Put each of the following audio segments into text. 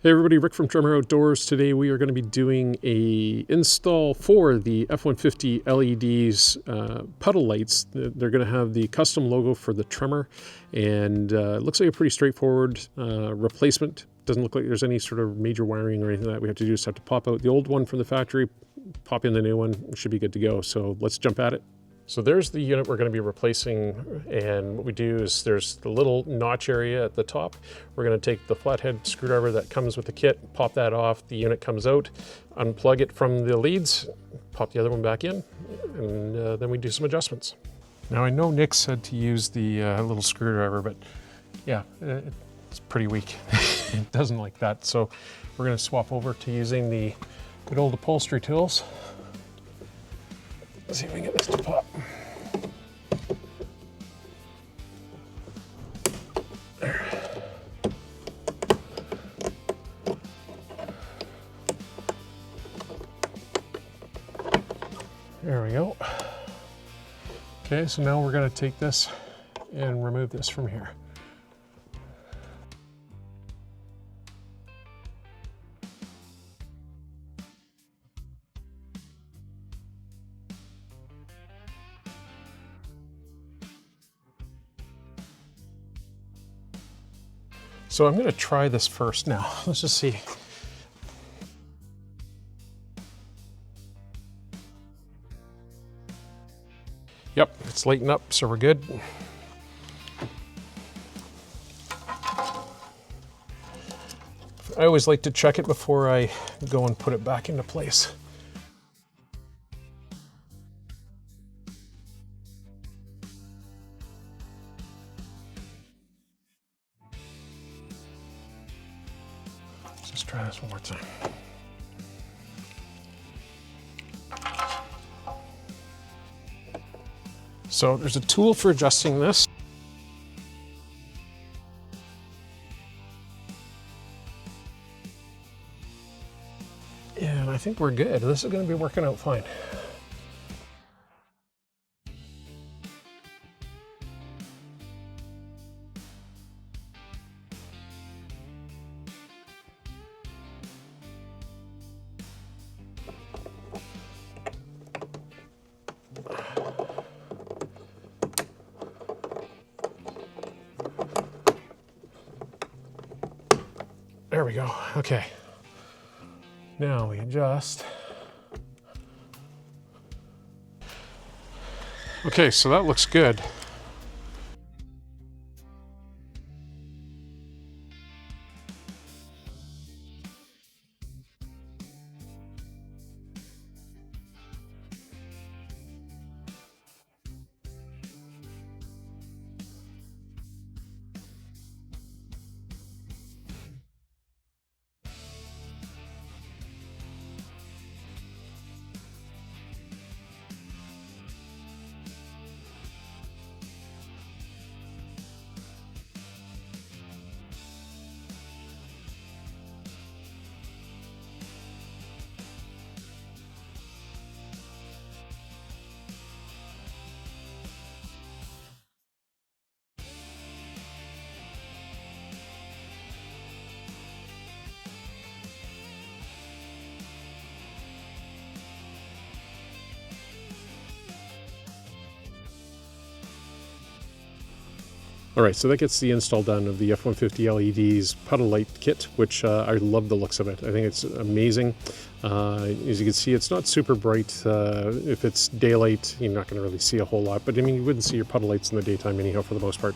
Hey everybody, Rick from Tremor Outdoors. Today we are going to be doing a install for the F-150 LEDs puddle lights. They're going to have the custom logo for the Tremor, and it looks like a pretty straightforward replacement. Doesn't look like there's any sort of major wiring or anything that we have to do. Just have to pop out the old one from the factory, pop in the new one. It should be good to go. So let's jump at it. So there's the unit we're going to be replacing, and what we do is there's the little notch area at the top. We're going to take the flathead screwdriver that comes with the kit, pop that off, the unit comes out, unplug it from the leads, pop the other one back in, and then we do some adjustments. Now I know Nick said to use the little screwdriver, but yeah, it's pretty weak. It doesn't like that. So we're going to swap over to using the good old upholstery tools. Let's see if we can get this to pop. There we go. Okay, so now we're going to take this and remove this from here. So I'm going to try this first now. Let's just see. Yep, it's lighting up, so we're good. I always like to check it before I go and put it back into place. Let's try this one more time. So there's a tool for adjusting this. And I think we're good. This is going to be working out fine. There we go. Okay. Now we adjust. Okay, so that looks good. All right, so that gets the install done of the F-150 LEDs puddle light kit, which I love the looks of it. I think it's amazing. As you can see, it's not super bright. If it's daylight, you're not going to really see a whole lot, but I mean, you wouldn't see your puddle lights in the daytime anyhow, for the most part.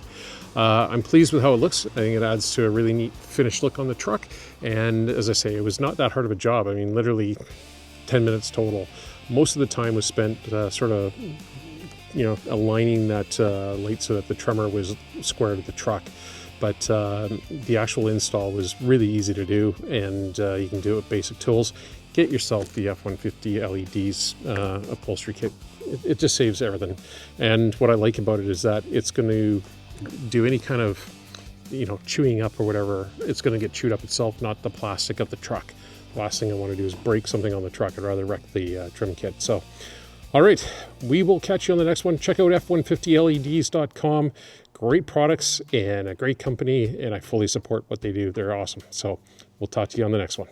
I'm pleased with how it looks. I think it adds to a really neat finished look on the truck. And as I say, it was not that hard of a job. I mean, literally 10 minutes total. Most of the time was spent sort of aligning that light so that the Tremor was square to the truck. But the actual install was really easy to do, and you can do it with basic tools. Get yourself the F-150 LEDs upholstery kit. It just saves everything. And what I like about it is that it's going to do any kind of chewing up or whatever. It's going to get chewed up itself, not the plastic of the truck. The last thing I want to do is break something on the truck. I'd rather wreck the trim kit. So All right, we will catch you on the next one. Check out F150LEDs.com. Great products and a great company, and I fully support what they do. They're awesome. So we'll talk to you on the next one.